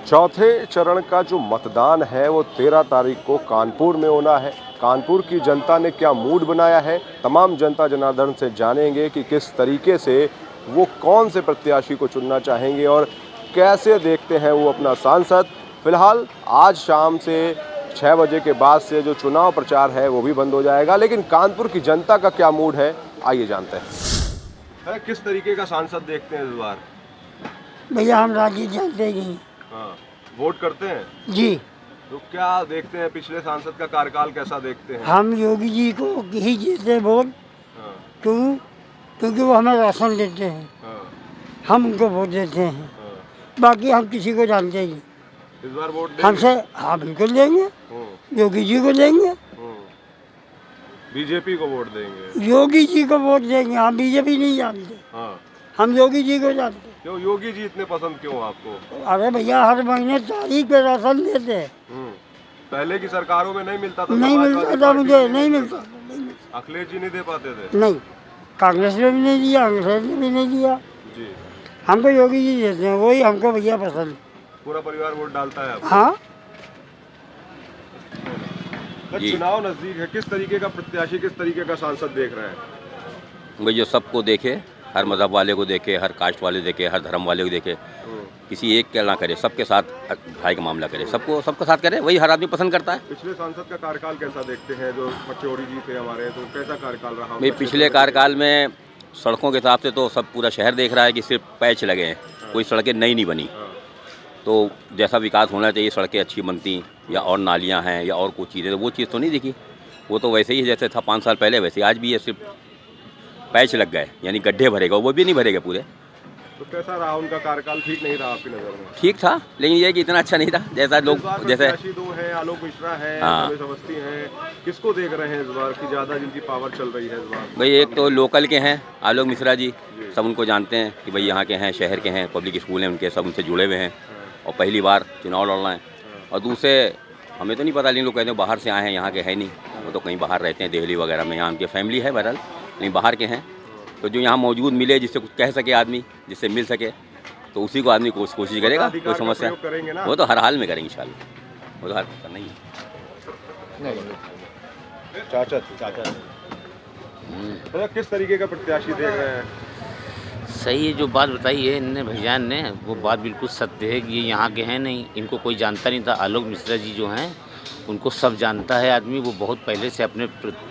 चौथे चरण का जो मतदान है वो 13 तारीख को कानपुर में होना है। कानपुर की जनता ने क्या मूड बनाया है, तमाम जनता जनार्दन से जानेंगे कि किस तरीके से वो कौन से प्रत्याशी को चुनना चाहेंगे और कैसे देखते हैं वो अपना सांसद। फिलहाल आज शाम से 6 बजे के बाद से जो चुनाव प्रचार है वो भी बंद हो जाएगा, लेकिन कानपुर की जनता का क्या मूड है आइए जानते हैं। किस तरीके का सांसद देखते हैं इस बार? भैया हम राजी जानते नहीं। हाँ, वोट करते हैं जी। तो क्या देखते हैं, पिछले सांसद का कार्यकाल कैसा देखते हैं? हम योगी जी को ही जीते वोट। हाँ, क्योंकि वो हमें राशन देते हैं। हाँ, हम उनको वोट देते हैं। हाँ। बाकी हम किसी को जानते ही नहीं। इस बार वोट देंगे? हमसे हाँ बिल्कुल देंगे, योगी जी को देंगे। बीजेपी को वोट देंगे? योगी जी को वोट देंगे। हम बीजेपी नहीं जानते। हाँ। हम योगी जी को जानते। क्यों योगी जी इतने पसंद क्यों आपको? अरे भैया हर महीने तारीख पे राशन देते हैं। पहले की सरकारों में नहीं मिलता था? नहीं मिलता था मुझे, नहीं मिलता। अखिलेश जी नहीं दे पाते थे? नहीं, कांग्रेस ने भी नहीं दिया, कांग्रेस ने भी नहीं दिया जी। हमको योगी जी देते हैं, वही हमको भैया पसंद है। पूरा परिवार वोट डालता है आपको? हाँ। चुनाव नजदीक है, किस तरीके का प्रत्याशी, किस तरीके का सांसद देख रहे हैं? भाई जो सबको देखे, हर मज़हब वाले को देखे, हर कास्ट वाले देखे, हर धर्म वाले को देखे, किसी एक के ना करे, सबके साथ भाई का मामला करे, सबके साथ करे, वही हर आदमी पसंद करता है। पिछले सांसद का कार्यकाल कैसा देखते हैं? जो पचौड़ी जी थे हमारे, तो कैसा कार्यकाल रहा? भाई पिछले कार्यकाल में सड़कों के हिसाब से तो सब पूरा शहर देख रहा है कि सिर्फ पैच लगे हैं, कोई सड़कें नई नहीं बनी। तो जैसा विकास होना चाहिए, सड़कें अच्छी बनती या और नालियाँ हैं या और कुछ चीज़ें, तो वो चीज़ तो नहीं दिखी। वो तो वैसे ही जैसे था 5 साल पहले वैसे आज भी है, सिर्फ पैच लग गए, यानी गड्ढे भरेगा, वो भी नहीं भरेगा पूरे। तो कैसा रहा उनका कार्यकाल? ठीक नहीं रहा आपकी नज़र में? ठीक था, लेकिन ये कि इतना अच्छा नहीं था जैसा लोग जैसे दो हैं, आलोक मिश्रा है, हाँ। अवस्थी हैं, किसको देख रहे हैं इस बार की ज़्यादा जिनकी पावर चल रही है इस बार? भाई एक तो लोकल के हैं आलोक मिश्रा जी, सब उनको जानते हैं कि भाई यहाँ के हैं, शहर के हैं, पब्लिक स्कूल हैं उनके, सब उनसे जुड़े हुए हैं और पहली बार चुनाव लड़ रहे हैं। और दूसरे हमें तो नहीं पता, लेकिन लोग कहते हैं बाहर से आए हैं, यहाँ के है नहीं, वो तो कहीं बाहर रहते हैं, दिल्ली वगैरह में, यहाँ उनकी फैमिली है बहरहाल, लेकिन बाहर के हैं। तो जो यहाँ मौजूद मिले, जिससे कुछ कह सके आदमी, जिससे मिल सके, तो उसी को आदमी कोशिश करेगा। कोई समस्या वो तो हर हाल में करेंगे इंशाल्लाह, वो तो हर करना ही है। चाचा किस तरीके का प्रत्याशी देख रहे हैं? सही है, जो बात बताई है इनने भैया ने, वो बात बिल्कुल सत्य है कि ये यहाँ के हैं नहीं, इनको कोई जानता नहीं था। आलोक मिश्रा जी जो हैं उनको सब जानता है आदमी, वो बहुत पहले से अपने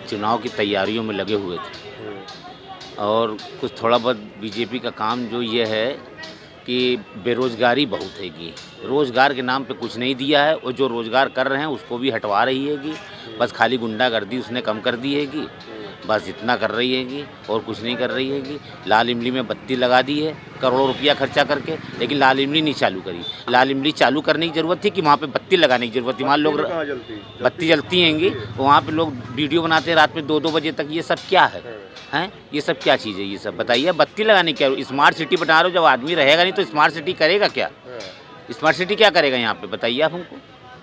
चुनाव की तैयारियों में लगे हुए थे। और कुछ थोड़ा बहुत बीजेपी का काम जो ये है कि बेरोज़गारी बहुत है कि रोज़गार के नाम पे कुछ नहीं दिया है, और जो रोज़गार कर रहे हैं उसको भी हटवा रही है कि बस खाली गुंडागर्दी उसने कम कर दी है कि बस इतना कर रही है कि और कुछ नहीं कर रही है कि लाल इमली में बत्ती लगा दी है करोड़ों रुपया खर्चा करके, लेकिन लाल इमली नहीं चालू करी। लाल इमली चालू करने की ज़रूरत थी कि वहाँ पे बत्ती लगाने की ज़रूरत थी। वहाँ लोग बत्ती जलती हैंगी, वहाँ पे लोग वीडियो बनाते हैं रात में 2-2 बजे तक। ये सब क्या है हैं? ये सब क्या चीज़ है? ये सब बताइए। बत्ती लगाने क्या? स्मार्ट सिटी बना रहे हो, जब आदमी रहेगा नहीं तो स्मार्ट सिटी करेगा क्या? स्मार्ट सिटी क्या करेगा यहाँ पे, बताइए आप हमको।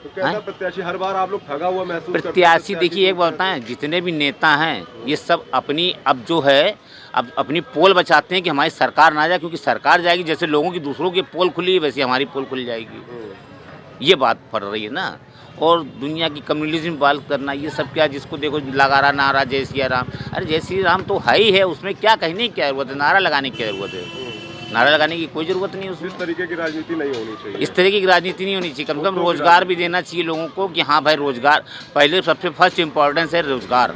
तो कैसा प्रत्याशी? हर बार आप लोग ठगा हुआ महसूस करते हैं? प्रत्याशी देखिए एक बात बताएं, जितने भी नेता हैं ये सब अपनी अब जो है अब अपनी पोल बचाते हैं कि हमारी सरकार ना जाए, क्योंकि सरकार जाएगी जैसे लोगों की दूसरों की पोल खुली वैसे हमारी पोल खुल जाएगी। ये बात पड़ रही है ना। और दुनिया की कम्युनिज्म बात करना, ये सब क्या, जिसको देखो लगा रहा नारा जय सिया राम। अरे जय श्री राम तो है ही है, उसमें क्या कहने की क्या जरूरत है? नारा लगाने की क्या जरूरत है? नारा लगाने की कोई ज़रूरत नहीं है उसमें। इस तरीके की राजनीति नहीं होनी चाहिए। इस तरीके की राजनीति नहीं होनी चाहिए। कम से कम रोज़गार भी देना चाहिए लोगों को कि हाँ भाई रोज़गार पहले सबसे फर्स्ट इम्पोर्टेंस है रोज़गार।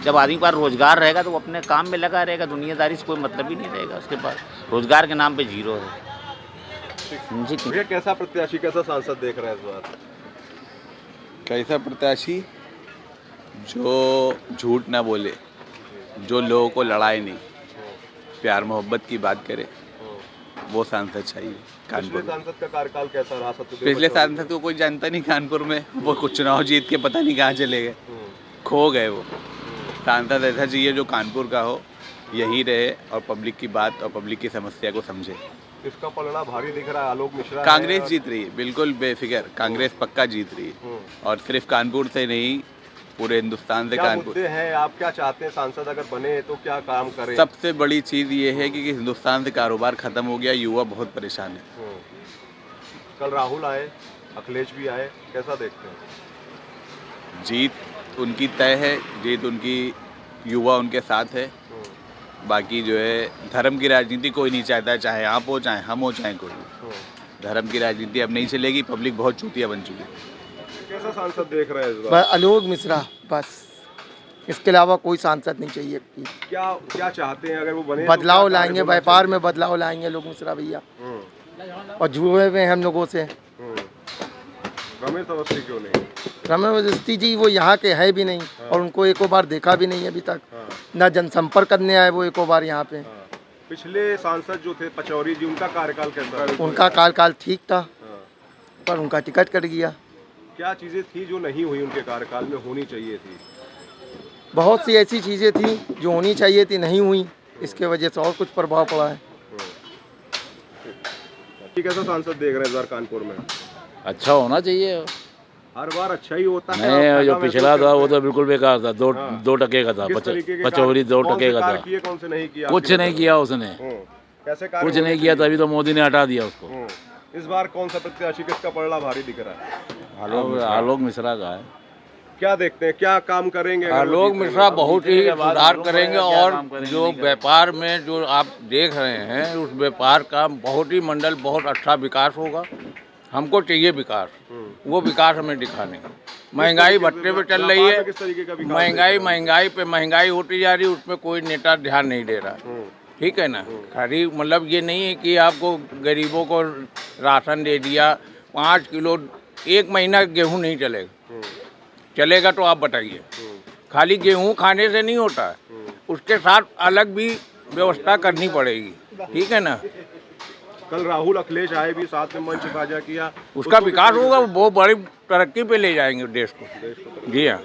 जब आदमी के पास रोज़गार रहेगा तो वो अपने काम में लगा रहेगा, दुनियादारी से कोई मतलब ही नहीं रहेगा उसके पास। रोज़गार के नाम पे जीरो है। जी कैसा प्रत्याशी, कैसा सांसद देख रहे हैं इस बार? कैसा प्रत्याशी? जो झूठ ना बोले, जो लोगों को लड़ाए नहीं, प्यार मोहब्बत की बात करे, वो सांसद चाहिए कानपुर। पिछले सांसद का कार्यकाल कैसा रहा? पिछले सांसद को कोई जानता नहीं कानपुर में, वो कुछ चुनाव जीत के पता नहीं कहाँ चले गए, खो गए। वो सांसद ऐसा चाहिए जो कानपुर का हो, यहीं रहे और पब्लिक की बात और पब्लिक की समस्या को समझे। इसका पलड़ा भारी दिख रहा है। आलोक मिश्रा कांग्रेस जीत रही है, बिल्कुल बेफिक्र, कांग्रेस पक्का जीत रही है। और सिर्फ कानपुर से नहीं, पूरे हिंदुस्तान से। कानपुर हैं, आप क्या चाहते हैं सांसद अगर बने तो क्या काम करें? सबसे बड़ी चीज़ ये है कि हिंदुस्तान से कारोबार ख़त्म हो गया, युवा बहुत परेशान है। कल राहुल आए, अखिलेश भी आए, कैसा देखते हैं? जीत उनकी तय है, जीत उनकी, युवा उनके साथ है। बाकी जो है धर्म की राजनीति कोई नहीं चाहता है, चाहे आप हो, चाहे हम हो, चाहे कोई हो। धर्म की राजनीति अब नहीं चलेगी, पब्लिक बहुत चूतिया बन चुकी है। कैसा सांसद देख रहे हैं इस बार? आलोक मिश्रा, बस इसके अलावा कोई सांसद नहीं चाहिए। क्या क्या चाहते हैं अगर वो बने? बदलाव तो क्या लाएंगे, कार्य होना व्यापार में बदलाव लाएंगे लोग मिश्रा भैया, और जुए में हम लोगों से। रमेश अवस्थी क्यों नहीं? रमेश अवस्थी जी वो यहाँ के है भी नहीं, और उनको एको बार देखा भी नहीं अभी तक, ना जनसंपर्क करने आए वो एको बार यहाँ पे। पिछले सांसद जो थे पचौरी जी, उनका कार्यकाल कैसा रहा? उनका कार्यकाल ठीक था, पर उनका टिकट कट गया। क्या चीजें थी जो नहीं हुई उनके कार्यकाल में, होनी चाहिए थी? बहुत सी ऐसी चीज़ें थी जो होनी चाहिए थी, नहीं हुई, इसके वजह से और कुछ प्रभाव पड़ा है। कैसा सांसद देख रहे हैं इस बार कानपुर में? अच्छा होना चाहिए। हर बार अच्छा ही होता है। नहीं, जो पिछला था वो तो बिल्कुल बेकार था, 2% का था, पचौरी 2% का था। किए कौन से नहीं किया? कुछ नहीं किया उसने, कैसे कार्य कुछ नहीं किया, तभी तो मोदी ने हटा दिया उसको। इस बार कौन सा प्रत्याशी, किसका पलड़ा भारी दिख रहा है? आलोक मिश्रा का है। क्या देखते हैं, क्या काम करेंगे? आलोक मिश्रा बहुत ही सुधार करेंगे, और जो व्यापार में जो आप देख रहे हैं उस व्यापार का बहुत ही मंडल बहुत अच्छा विकास होगा। हमको चाहिए विकास, वो विकास हमें दिखाने। महंगाई भट्टे पे चल रही है, किस तरीके का विकास? महंगाई पे महंगाई होती जा रही है, उसमें कोई नेता ध्यान नहीं दे रहा। ठीक है ना, खाली मतलब ये नहीं है कि आपको गरीबों को राशन दे दिया, 5 किलो, 1 महीना गेहूं नहीं चलेगा। चलेगा तो आप बताइए। खाली गेहूं खाने से नहीं होता है, उसके साथ अलग भी व्यवस्था करनी पड़ेगी। ठीक है ना। कल राहुल अखिलेश आए भी, साथ में मंच साझा किया, उसका विकास होगा, वो बड़ी तरक्की पे ले जाएंगे देश को। जी हाँ।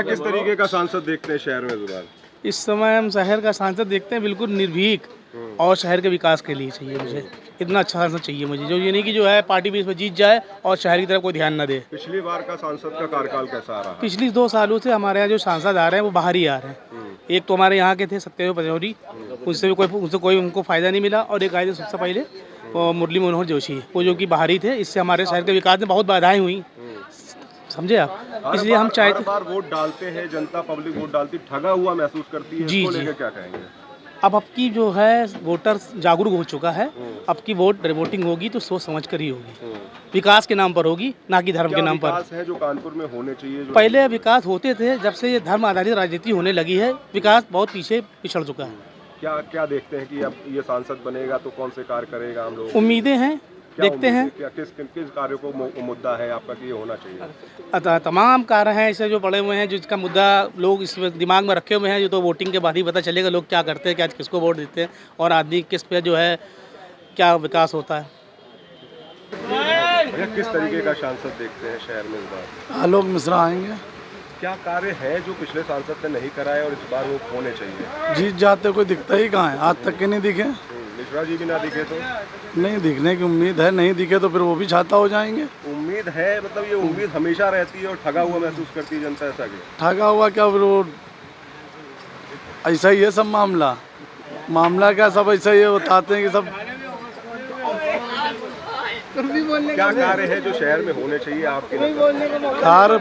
किस तरीके का सांसद देखते हैं शहर में इस बार? इस समय हम शहर का सांसद देखते हैं बिल्कुल निर्भीक, और शहर के विकास के लिए चाहिए मुझे। इतना अच्छा सांसद चाहिए मुझे, जो ये नहीं कि जो है पार्टी बेस पर जीत जाए और शहर की तरफ कोई ध्यान न दे। पिछली बार का सांसद का कार्यकाल कैसा रहा? पिछली 2 सालों से हमारे यहाँ जो सांसद आ रहे हैं वो बाहर ही आ रहे हैं। एक तो हमारे यहाँ के थे सत्यदेव पचौरी, उनसे कोई उनको फ़ायदा नहीं मिला, और एक आए थे सबसे पहले वो मुरली मनोहर जोशी, वो जो कि बाहरी थे। इससे हमारे शहर के विकास में बहुत बाधाएं हुई, समझे आप। इसलिए हम चाहते, बार वोट डालते हैं जनता, पब्लिक वोट डालती, ठगा हुआ महसूस करती है। जी, इसको जी। लेकर क्या कहेंगे? अब की जो है वोटर जागरूक हो चुका है, अब की वोटिंग होगी तो सोच समझ कर ही होगी, विकास के नाम पर होगी, ना कि धर्म के नाम पर। विकास है जो कानपुर में होने चाहिए? जो पहले विकास होते थे, जब से ये धर्म आधारित राजनीति होने लगी है, विकास बहुत पीछे पिछड़ चुका है। क्या क्या देखते हैं कि अब ये सांसद बनेगा तो कौन से कार्य करेगा? हम लोग उम्मीदें हैं, देखते हैं। क्या किस कार्य को मुद्दा है आपका कि ये होना चाहिए? तमाम कार्य हैं ऐसे जो पड़े हुए हैं, जिसका मुद्दा लोग इस दिमाग में रखे हुए हैं, जो तो वोटिंग के बाद ही पता चलेगा लोग क्या करते हैं, क्या किसको वोट देते हैं, और आदमी किस पे जो है क्या विकास होता है। भैया किस तरीके का सांसद देखते हैं शहर में इस बार? आलोक मिश्रा आएंगे। क्या कार्य है जो पिछले सांसद ने नहीं कराए और इस बार वो होने चाहिए? जीत जाते कोई दिखता ही कहाँ है, आज तक के नहीं दिखे। मिश्रा जी भी ना दिखे तो? नहीं दिखने की उम्मीद है, नहीं दिखे तो फिर वो भी छाता हो जाएंगे। उम्मीद है, मतलब ये उम्मीद हमेशा रहती है और ठगा हुआ महसूस करती है जनता, ऐसा क्यों? ठगा हुआ क्या, फिर वो ऐसा ही है सब मामला क्या, सब ऐसा ही बताते हैं कि सब। क्या कार्य है जो शहर में होने चाहिए आपके? कार्य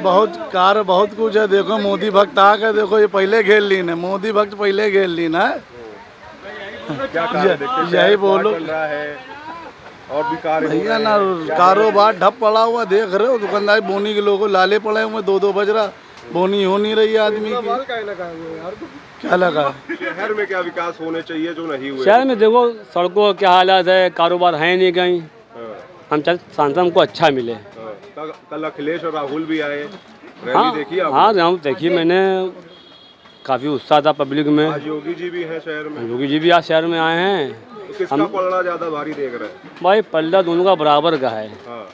बहुत कुछ है। देखो मोदी भक्त आ गए, देखो ये पहले खेल लीन है, मोदी भक्त पहले खेल लीन है। क्या कार्य देखते हैं? यही बोलो चल रहा है और भी कार्य भैया ना, कारोबार ठप पड़ा हुआ देख रहे हो, दुकानदार बोनी के लोगों लाले पड़े हुए, 2-2 बज रहा, बोनी हो नहीं रही आदमी की। क्या लगा शहर में क्या विकास होने चाहिए जो नहीं हुए? शहर में देखो सड़कों क्या हालत है, कारोबार है नहीं कहीं। हम चाहते सांसद हमको अच्छा मिले। कल अखिलेश और राहुल भी आए, रैली हाँ, देखी आपने? हाँ हम देखी, मैंने काफ़ी उत्साह था पब्लिक में। आज योगी जी भी हैं शहर में। योगी जी भी आज शहर में आए हैं। तो किसका पलड़ा ज्यादा भारी देख रहे हैं? भाई पल्ला दोनों का बराबर का है। हाँ,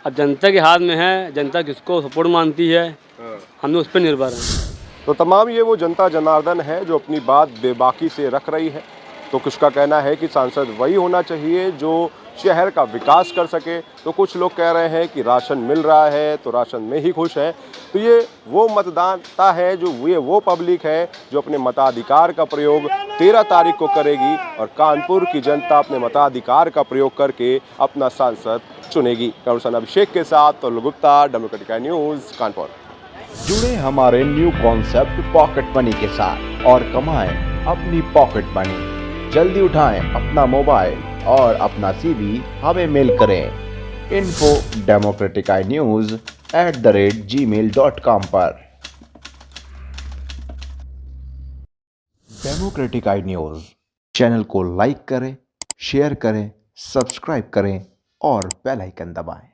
अब जनता के हाथ में है, जनता किसको सपोर्ट मानती है, हाँ। हम उस पर निर्भर हैं। तो तमाम ये वो जनता जनार्दन है जो अपनी बात बेबाकी से रख रही है। तो कुछ का कहना है कि सांसद वही होना चाहिए जो शहर का विकास कर सके, तो कुछ लोग कह रहे हैं कि राशन मिल रहा है तो राशन में ही खुश है। तो ये वो मतदाता है, ये वो पब्लिक है जो अपने मताधिकार का प्रयोग 13 तारीख को करेगी और कानपुर की जनता अपने मताधिकार का प्रयोग करके अपना सांसद चुनेगी। कैमरामैन अभिषेक के साथ तो गुप्ता, डेमोक्रेटिक न्यूज़, कानपुर। जुड़े हमारे न्यू कॉन्सेप्ट पॉकेट मनी के साथ और कमाएं अपनी पॉकेट मनी। जल्दी उठाएं अपना मोबाइल और अपना CV हमें मेल करें info@democraticnews@gmail.com पर। डेमोक्रेटिक आई न्यूज़ चैनल को लाइक करें, शेयर करें, सब्सक्राइब करें और बेल आइकन दबाएं।